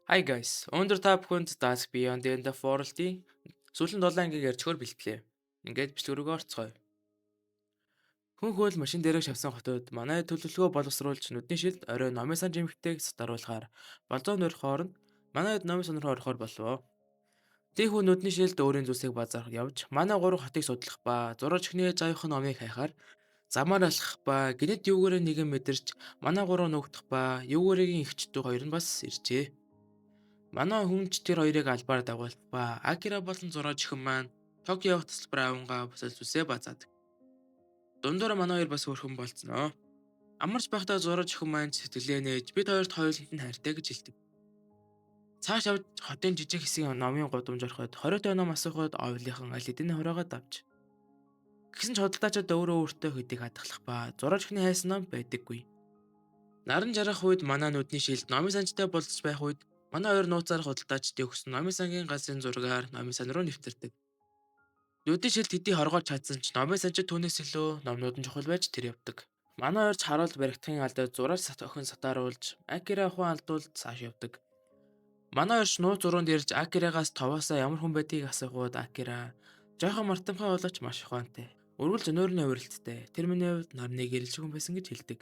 Hi guys. Өнөөдөр та бүхэнд Dusk Beyond the Forest-ийн сүүлийн 7 ангийг ярьчихаар бэлтгэлээ. Ингээд бичлэг рүү орцгоё. Хүн хөл машин дээрээ шавсан хотод манай төлөвлөгөө боловсруулж нүдний шилд орой номын сан жимхтэйг сатаруулахаар болзон нөрөх хооронд манай хэд номын сан руу орохоор болов. Тэг хүн нүдний шилд өөрийн зүйлсийг базарх явж манай гурав хотыг судлах ба зурагчны заавхан номыг хайхаар замаар алхах ба гинэд юугаараа нэгэн мэдэрч манай гурав нүгдэх ба юугаарагийн ихчдүү хоёр нь бас иржээ. Манай хүнч тэр хоёрыг албаар дагуулах ба Акира болон зураач хүн маань Токио явах тасалбар авангаа бүсэл зүсээ базаад. Дундуур манай хоёр бас хөрхөн болцноо. Амарч байхдаа зураач хүн маань сэтгэлээ нээж бид хоёрт хоёуланд нь хайртай гэж хэлдэг. Цааш явж хотын жижиг хэсгийн номын гудамж ороход 20 ном асуухад овлынхан аль хэдийн хороогаад авч. Гэсэн ч худалдаачид өөрөө өөртөө хөдийг хадгалах ба зураач хүний хайсан ном байдаггүй. Наран жаргах үед манай нүдний шилд номын санчтай болцож байх үед манай хоёр нууцаар худалдаачдын өгсөн номын сангийн газрын зургаар номын сан руу нэвтэрдэг. Нүдний шилд хэдий хоргооч чадсан ч номын санчид түүнээс илүү номнууд нь чухал байж тэр явдаг. Манай хоёр ч харуул баригдахын алдад зураач охин сатааруулж Акира ухаан алдуулж цааш явдаг. Манай хоёр ч нууц зуруунд ирж Акирагаас товоосоо ямар хүн байдгийг асуухууд Акира жоохон мартамхай болооч маш ухаантай. Үргэлж өнөөрний урилттай. Тэр миний хувьд нарны гэрэлж хүн байсан гэж хэлдэг.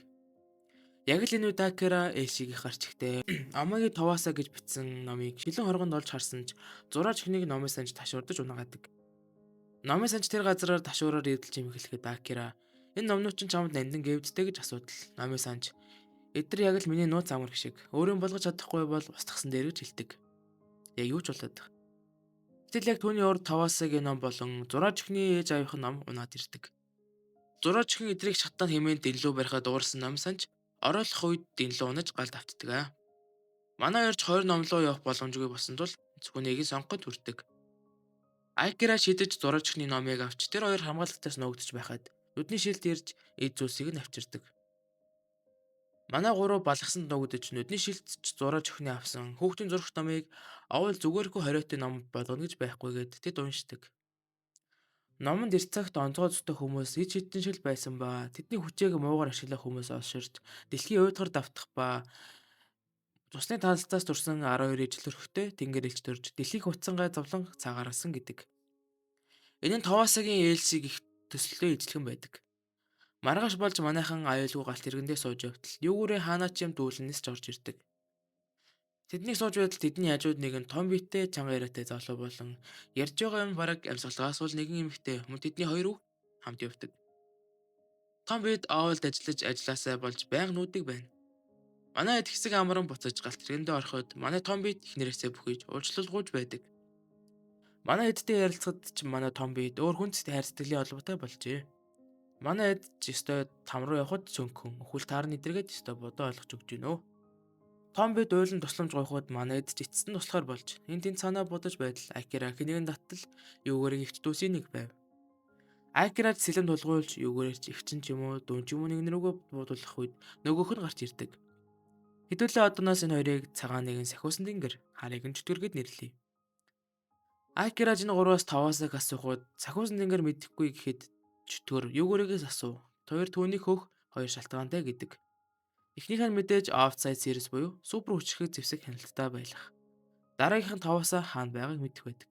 Яг л энэ үед Акира Эшигийн гарч ихтэй Амаги Товааса гэж бичсэн номыг шилэн хоргонд олж харсан ч зураач хүнийг номын санж ташуурдаж унагаадаг. Номын санж тэр газараар ташуураар идэлж юм хэлэхэд Акира энэ номнууд чинь чамд нандин гэвдтэй гэж асуудал. Номын санж эдгээр яг л миний нууц амарх шиг өөрийн болгож чадахгүй бол устгасан дээр гэж хэлдэг. Яг юу ч болоод. Гэтэл яг түүний урд Товаасагийн ном болон зураач хүний ээж аавынх ном унаад ирдэг. Зураач хүн эдрийг шатаан хэмээн дэллүү барихад уурсан ном санж ороолох үед дэллүү унаж галд автдаг. Манай хоёрч 20 номлоо явах боломжгүй болсон тул зөвхөнийг нь сонгоход хүрдэг. Акира шидэж зурагчны номыг авч тэр хоёр хамгаалалтаас нуугдж байхад нүдний шилд ирж эд зүйлсийг нь авчирдаг. Манай гурав балгасанд нуугдж нүдний шилдч зураач охины авсан хүүхдийн зурагч номыг овол зүгээргүй хориотой ном болгоно гэж байхгүйгээд тэд уншдаг. Номонд эрт цагт онцгой зүтэй хүмүүс ид шидэн шил байсан ба тэдний хүчээг муугаар ашиглах хүмүүс олширч дэлхийн уйдгар давтах ба цусны таалцаас турсан 12 ижил өрхтэй тэнгэр элч төрж дэлхийг утсангаа зовлон цагаарсан гэдэг. Энэ нь Товасагийн ээлсийг их төсөлтөө эзлэхэн байдаг. Маргааш болж манайхан аюулгүй галт иргэндээ сууж явтал юугээрээ хаанаа ч юм дүүлэнэс ч орж ирдэг. Тэдний сууж байтал тэдний хажууд нэгэн том биттэй чанга яриатай залуу болон ярьж байгаа юм бараг амьсгалаас бол нэгэн эмэгтэй мөн тэдний хоёр үг хамт явдаг. Том бит аавалд ажиллаж ажилласаа болж байнга нүүддэг байна. Манай эд хэсэг амран буцаж галт тэргэндээ ороход манай том бит ихнэрээсээ бүхийж уучлалгүйж байдаг. Манай эдтэй ярилцахад ч манай том бит өөр хүнтэй хайр сэтгэлийн холбоотой болжээ. Манай эд ч ёстой там руу явхад цөөнхөн өхөл таарны эдэргээд ёстой бодоо ойлгож өгч гинөө. Том бит уйлан тусламж гуйхад манай эд ч эцэст нь туслахаар болж энэ тэнд санаа бодож байтал Акира хинэгэн даттал юугээрээ ихч дүүсийн нэг байв. Акирач сэлэм тулгуйлж юугээрээ ч ихчин ч юм уу дүн ч юм уу нэгэн рүүгээ буудуулах үед нөгөөх нь гарч ирдэг. Хэдүүлээ одооноос энэ хоёрыг цагаан нэгэн сахиусан тэнгэр харийг нь чөтгөргөд нэрлэе. Акираж энэ 3-аас 5-аас асуухад сахиусан тэнгэр мэдэхгүй гэхэд чөтгөр юугээрээс асуу. Тэр түүнийг хөх хоёр шалтгаантай гэдэг. Эхнийх нь мэдээж офсайд сервис буюу супер хүчрхэг зэвсэг хяналттай байлах. Дараагийнх нь 5-аас хаана байгааг мэдэх байдаг.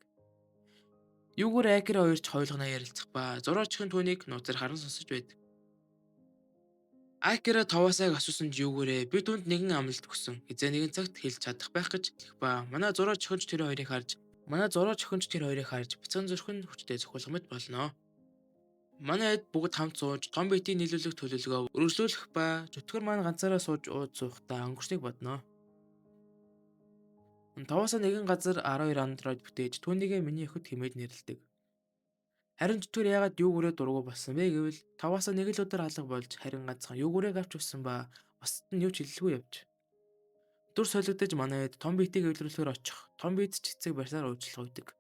Юугээр Акира хоёр ч хойлгоноо ярилцах ба зураачхын түүнийг нууцаар харан сонсож байдаг. Акира 5-аас асуусан ч юугээрээ би түнд нэгэн амлалт өгсөн. Хизээ нэгэн цагт хэлж чадах байх гэж хэлэх ба манай зураач охинч тэр хоёрыг харж бяцхан зүрхэн хүчтэй зохиолох мэт болноо. Манай эд бүгд хамт сууж том битийн нийлүүлэх төлөвлөгөө үргэлжлүүлэх ба чөтгөр маань ганцаараа сууж ууз суухтаа өнгөрснийг бодноо. Товоосоо нэгэн газар 12 андроид бүтээж түүнийгээ миний охид хэмээд нэрлэдэг. Харин чөтгөр яагаад юугээрээ дургу болсон бэ гэвэл Товоосоо нэг л өдөр алга болж харин ганцхан юугээрээ авч өгсөн ба бусад нь юу ч хэлэлгүй явж. Дүр солигдож манай эд том битийг эвлэрүүлэхээр очих. Том бит ч эцэг барьсаар уучлах үйдэг.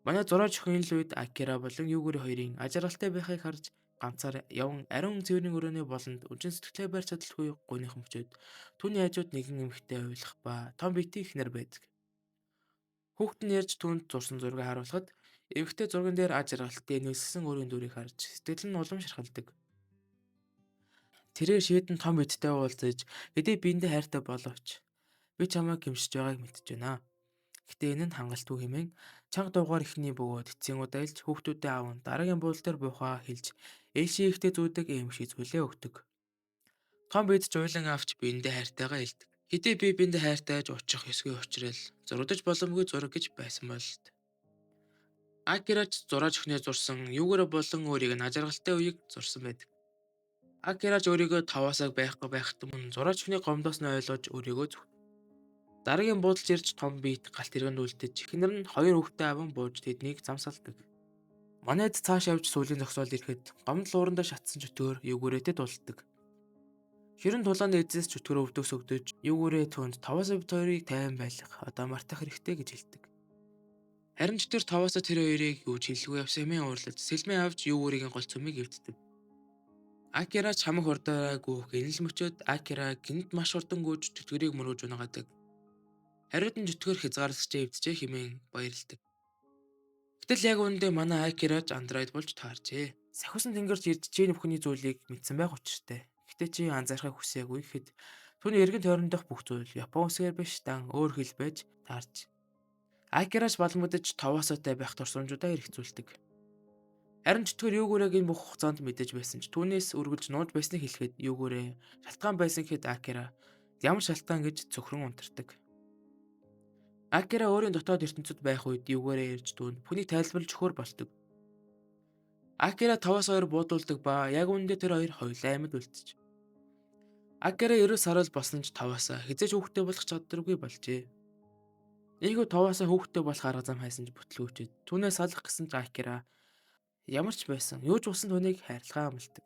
Манай зураач охин л үед Акира болон юугүрэ хоёрын ажралтай байхыг харж ганцаар яван ариун цэврийн өрөөний болонд үжин сэтгэлээ барьж чадалгүй гуйныхан мөчөөд түүний хажууд нэгэн эмэгтэй ойлгох ба том битийн ихнэр байдаг. Хүүхэд нь ярьж түүнд зурсан зургийг харуулхад эмэгтэй зурган дээр ажралтын нэлсэн өрийн дүрийг харж сэтгэл нь улам шархалдаг. Тэрээр шийдэн том биттэй уулзаж хэдий биендээ хайртай боловч Би чамайг гэмшиж байгааг мэдэж байна. Гэтэ энэ нь хангалтгүй хэмээн чанга дуугаар ихний бөгөөд эцсийн удаа илж хүүхдүүдээ аав нь дараагийн буудал дээр буухаа хэлж ээлжийн ихтэй зүүдэг ийм шиг зүйлээ өгдөг. Том бид ч уйлан авч биендээ хайртайгаа хэлдэг. Хэдий би биендээ хайртайж очих ёсгүй учраас зурагдаж боломгүй зураг гэж байсан бол Акирач зураач өхнөө зурсан юугаар болон өөрийг нь ажаргалтай үеийг зурсан байдаг. Акирач өөрийгөө 5-аас байхгүй байхад өмнө зураач өхний гомдоос нь ойлгож өөрийгөө зүг. Дараагийн буудалж ирж том биет галт тэргэнд үлдэж эхнэр нь хоёр хүүхдээ аван бууж тэднийг замсалдаг. Манайд цааш явж сүүлийн зогсоол ирэхэд гомдол уурандаа шатсан чөтгөр юугүрээтэй дулддаг. Ширэн тулааны эзэс чөтгөрөө өвдөөс өгдөж юугүрээ түнд 5-2-ыг тайван байлгах одоо мартах хэрэгтэй гэж хэлдэг. Харин ч тэр 5-аас тэр 2-ыг юу ч хэлгүй явсан хэмээн уурлаж сэлмээ авч юугүрийн гол цөмийг эвддэг. Акирач хамаг хурдаараа гүйх гинэл мөчөөд Акира гинт маш хурдан гүйж чөтгөрийг мөрөөж унаагадаг. Хариуд нь чөтгөр хязгаарлагдчихээ эвдэжээ хэмээн баярлдаг. Гэтэл яг үүндээ манай Акирач андроид болж таарчээ. Сахиусан тэнгэрч ирж чинь бүхний зүйлийг мэдсэн байх учиртай. Гэтэ чи анзаарахыг хүсээгүй гэхэд түүний эргэн тойрон дох бүх зүйл Япон үсгээр биш дан өөр хэл байж таарч. Акирач балмуудаж 5-аатай байх турсамжуудаа хэрэгцүүлдэг. Харин чөтгөр юугүрээг энэ бүх хугацаанд мэдэж байсан ч түүнээс үргэлж нууж байсныг хэлэхэд юугүрээ шалтгаан байсан гэхэд Акира ямар шалтгаан гэж цөхрөн унтардаг. Акира өөрийн дотоод ертөнцид байх үед юугээрээ ирж түүнд бүхнийг тайлбарлаж өгөхөр болдог. Акира 5-2 буудуулдаг ба яг үүндээ тэр хоёр хоёулаа амьд үлдчих. Акира 90 сарал болсон ч 5-аас хизээж хүүхдтэй болох чадваргүй болжээ. Ийхүү 5-аас хүүхдтэй болох арга зам хайсан ч бүтлгүүчээд түүнээс салах гэсэн ч Акира ямар ч байсан юу ч болсон түүнийг хайрлахаа амлдаг.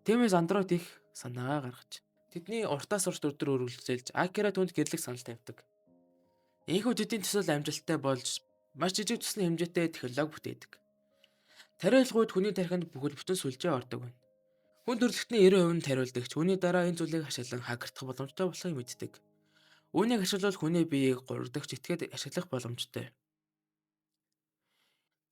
Тиймээс андроид их санаагаа гаргаж тэдний уртаас урт өдөр үргэлжлүүлж Акира түүнд гэрлэх санал тавьдаг. Ийхүү тэдний төсөл амжилттай болж маш жижиг төсний хэмжээтэй технологи бүтээдэг. Тариулгууд хүний тархинд бүхэл бүтэн сүлжээ ордог байна. Хүн төрөлхтний 90% нь тариулдаг. Үүний дараа энэ зүйлийг ашиглан хакердах боломжтой болохыг мэддэг. Үүнийг ашиглавал хүний биеийг 3 дахь житгээд ашиглах боломжтой.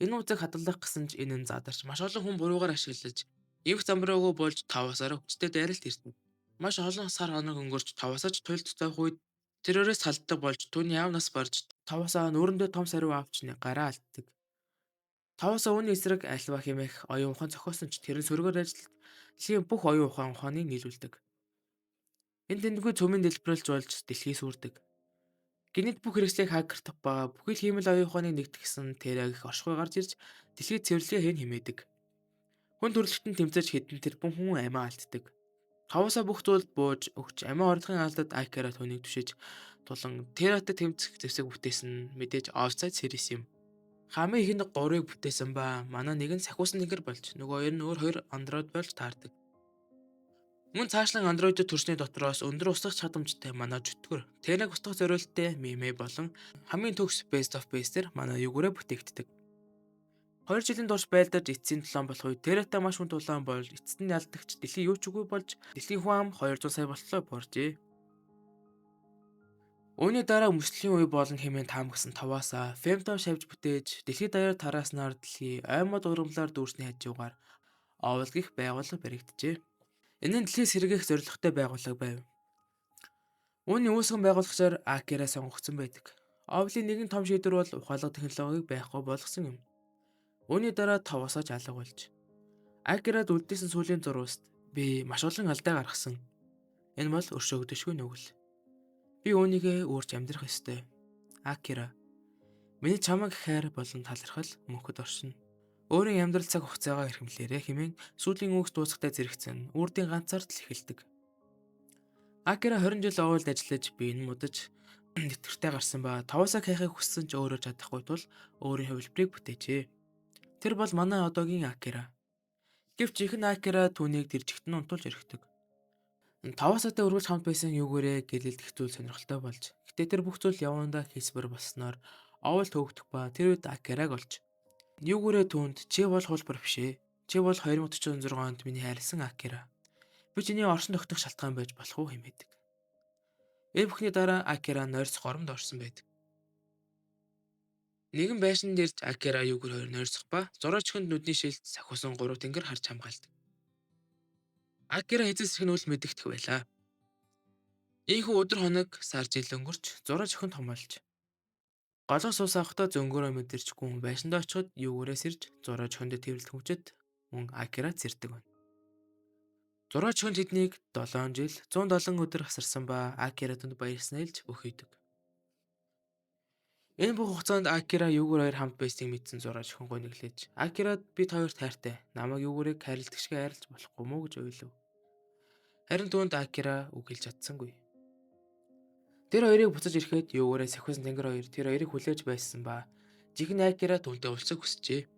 Энэ үзэг хадгалах гэсэн ч энэ нь задарч маш олон хүн буруугаар ашиглаж эвх замбраагүй болж 5-аас хүчтэй дайралт ирсэн. Маш олон сар хоног өнгөрч 5-аас туйлд цайх үед тэрөөс салддаг болж түүний яв нас барж 5-аас нүүрэндээ том сариу авч гараа алддаг. 5-аас үүний эсрэг альва хэмээх оюун ухаан зохиосон ч тэр нь сөргөөр ажилд дэлхийн бүх оюун ухааныг нийлүүлдэг. Энэ тэмдэггүй цөмийн дэлбэрэлж болж дэлхий сүрдэг. Гинэд бүх хэрэгслийг хакердах ба бүхэл хиймэл оюун ухааныг нэгтгэсэн тэр их оршихуй гарч ирж дэлхийд цэвэрлэгээ хийн хэмээдэг. Хүн төрөлхтөн тэмцэж хэдэн тэрбум хүн амиа алддаг. 5-аас бүх зүйлд бууж өгч амиа орлохын алдад Акира түүнийг түшиж тулан Тератай тэмцэх зэвсэг бүтээсэн мэдээж офсайд series юм. Хамгийн ихэнд 3-ыг бүтээсэн ба манай нэг нь сахиусан тэнгэр болж нөгөө хоёр нь өөр 2 андроид болж таардаг. Мөн цаашлан андроидууд төрсний дотроос өндөр устгах чадамжтай манай чөтгөр Тераг устгах зориулттай мемэ болон хамгийн төгс Best of Best-ээр манай югээрээ бүтээгддэг. 2 жилийн турш байлдаж эцсийн тулаан болох үед Тератай маш хүн тулаан болж эцэст нь ялдагч дэлхийн юу ч үгүй болж дэлхийн хүн ам 200 сая болтлоо бууржээ. Үүний дараа мөслийн үе болон хэмээн таамагсан 5-аас Femto шавж бүтээж дэлхийд даяар тарааснаар дэлхий аймад ургамлаар дүүрсний хажуугаар Owl гэх байгууллага баригджээ. Энэ нь дэлхийг сэргээх зорилготой байгууллага байв. Үүний үүсгэн байгуулагчаар Акира сонгогдсон байдаг. Owl-ийн нэгэн том шийдвэр бол ухаалаг технологиг байхгүй болгосон юм. Үүний дараа 5-аас алга болж Акирад үлдээсэн сүүлийн зурваст би маш олон алдаа гаргасан. Энэ бол өршөөгдөшгүй нүгэл. Би үүнийгээ өөрч амьдрах ёстой. Акира. Миний чамайг хайр болон талархал мөнхөд оршино. Өөрийн амьдрал цаг хугацаагаа эрхэмлээрэй хэмээн сүүлийн үгс дуусахтай зэрэгцэн үрдийн ганцаард л эхэлдэг. Акира 20 жил овоолд ажиллаж би энэ мудаж нэтгэртэй гарсан ба 5-аас хайхыг хүссэн ч өөрөө чадахгүй тул өөрийн хувилбарыг бүтээжээ. Тэр бол манай одоогийн Акира. Гэвч ихэнх Акира түүнийг дэржигтэн унтуулж өргөдөг. 5-аасаатай өргөж хамт байсан юугээрээ гэлэлдэх зүйл сонирхолтой болж. Гэтэ тэр бүх зүйл явандаа хийсвэр болсноор овол төөгдөх ба тэр үед Акираг олж. Юугээрээ түүнд чи бол хулбар бишээ. Чи бол 2046 онд миний хайрлсан Акира. Би чиний оршин тогтох шалтгаан байж болох уу хэмээдэг. Энэ бүхний дараа Акира нойрс горомд орсон байдаг. Нэгэн байшин дээрж Акира юугээр хоёр нойрсох ба зурагчхынд нүдний шилд сахиусан 3 тэнгэр харж хамгаалдаг. Акира эзэс их нь үл мэдэгдэх байлаа. Ийхүү өдөр хоног сар жил өнгөрч зураг охин томолж. Голоос ус авахдаа зөнгөөрөө мэдэрчгүй хүн байшиндаа очиход юугээрээс ирж зураг охинд тэрэлт хүчит мөн Акира зэрдэг байна. Зураг охин тэднийг 7 жил 107 өдөр асарсан ба Акиратанд баярснаа илж өхийдөг. Энэ бүх хугацаанд Акира юугаар хоёр хамт байсныг мэдсэн зураг охин гониглээж Акирад бид хоёр тайртай намайг юугаарыг хайрладаг шиг хайрлаж болохгүй мó гэж уйлав. Харин түүнд Акира үг хэлж чадсангүй. Тэр хоёрыг буцаж ирэхэд юугаараа Сахиусан тэнгэр хоёр тэр хоёрыг хүлээж байсан ба жихэнэ Акира түүнтэй уулзах хүсчээ.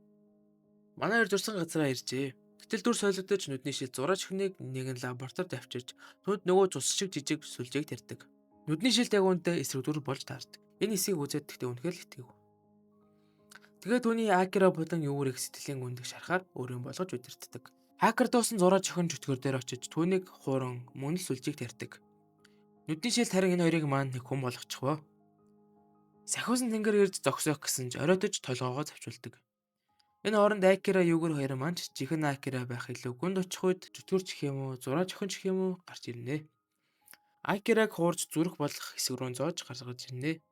Манай хоёр зурсан газараа иржээ. Гэтэл дүр солигдож нүдний шил зураач өхнийг нэгэн лабораторид авчирч түүнд нөгөө цус шиг жижиг сүлжээг тарьдаг. Нүдний шил дагуунтай эсрэг дүр болж таардаг. Энэ эсийг үзээд тэгтээ үнэхээр л итгэв. Тэгээд түүний Акира болон юугаарыг сэтгэлийн гүндийг шарахаар өөрийн болгож удирддаг. Хакер дуусан зураач өхөн чөтгөр дээр очиж түүнийг хууран мөн л сүлжээг тарьдаг. Нүдний шил харин энэ хоёрыг маань нэг хүн болгочихвоо. Сахиусан тэнгэр ирж зогсоох гэсэн ч оройтож толгоогоо завчулдаг. Энэ хооронд Акира юугөр хоёр маань жихэнэ Акира байх илүү гүнд очих үед чөтгөрч гэх юм уу, зураач охин ч гэх юм уу гарч ирнэ. Акираг хуурж зүрх болох хэсэг рүү зоож гаргаж ирнэ.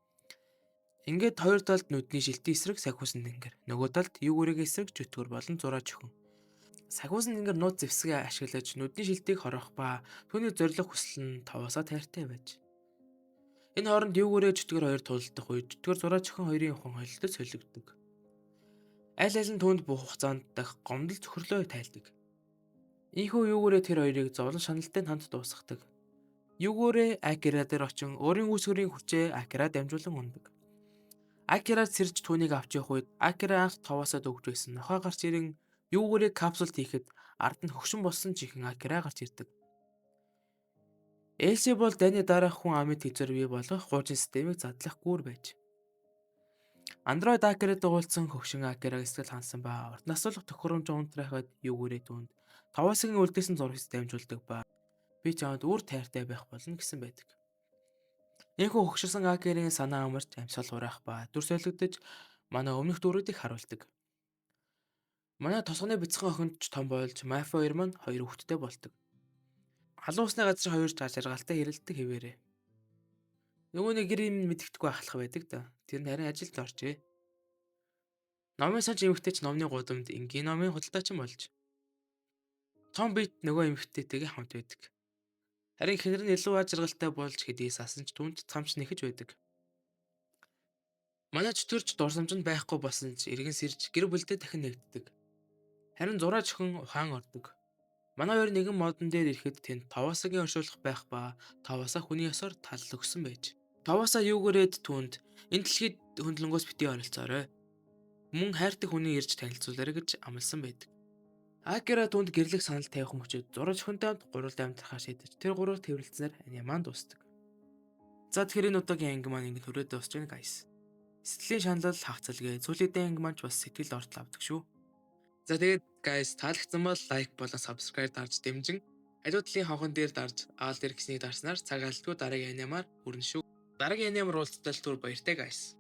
Ингээд хоёр талд нүдний шилтийн эсрэг Сахиусан тэнгэр, нөгөө талд юугөрийн эсрэг чөтгөр болон зураач охин. Сахиусан тэнгэр нууц зэвсгээ ашиглаж нүдний шилтийг хорох ба түүний зориг хүсэл нь таваасаа тайртай байж. Энэ хооронд юугөрөө чөтгөр хоёр тулдах үед чөтгөр зураач охин хоёрын ухаан холилдож солигддог. Аль аль нь түүнд бүх хугацаанд дах гомдол цөхрлөө тайлдаг. Ийхүү юугөрөө тэр хоёрыг зовлон шаналтай хамт дуусгадаг. Юугөрөө Акира дээр очин өөрийн үүсвэрийн хүчээ Акира дамжуулан ундаг. Акира сэрж түүнийг авч явах үед Акира анх товоосоо дөгж байсан нохой гарч ирэн юугөрийг капсулд хийхэд ард нь хөгшин болсон жихэн Акира гарч ирдэг. Элси бол Дани дараах хүн амьд хэзээр бий болох хуучин системийг задлах гүүр байж. Андроид Акирад уулзсан хөгшин Акираг эсгэл хансан ба орт насуулах төхөөрөмж унтрахад юугөрээ түүнд таваасгийн үлдээсэн зурагт дамжуулдаг ба би чамд үр тайртай байх болно гэсэн байдаг. Энэхүү хөгшөрсөн Акирийн санаа амарч амьсгал хураах ба дүр солигдож манай өмнөх дүрүүдийг харуулдаг. Манай тосгоны бяцхан охинч том болж Мафи хоёр маань хоёр хүүхэдтэй болдог. Халуун усны газар хоёр жаргалтай хэрэлддэг хэвээрээ. Нөгөө нэг гэр юм мэддэхгүй ахлах байдаг да. Тэр нь харин ажилд оржээ. Номын санч эмэгтэй ч номны гудамд энгийн номын худалдаач болж. Том бит нөгөө эмэгтэйтэйгээ хамт байдаг. Харин хинэр нь илүү ажиргалтай болж хэдийс асан ч түнд цамч нэхэж байдаг. Манай чөтгөрч дурсамжинд байхгүй болсон ч эргэн сэрж гэр бүлдээ дахин нэгддэг. Харин зураач охин ухаан ордог. Манай хоёр нэгэн модон дээр ирэхэд тэнд Тавасагийн оршуулах байх ба Таваса хүний ёсоор тал өгсөн байж. Таваса юугээрээд түнд энэ дэлхийд хөндлөнгөөс битгий оролцоорой. Мөн хайртай хүний ирж танилцуулаарай гэж амласан байдаг. Акира түнд гэрлэх санал тавих мөчөд зураач охинтой хамт гурван амьдрахаа шийдэж тэр гурав тэрвэлцэнээр аниаман дуустдаг. За тэгэхээр энэ удаагийн анги маань ингэ төрөөд дуусч байна guys. Сэтгэлийн шанал хавцалгээ сүүлийн анги маань ч бас сэтгэл ортол авдаг шүү. За тэгээд guys таалагдсан бол лайк болон subscribe дарж дэмжин хариу талын хонхон дээр дарж аал дээр гэснийг дарснаар цаг алдгүй дараагийн аниамаар хүрнэ шүү. Дараагийн аниамаар уулзтал түр баяртай guys.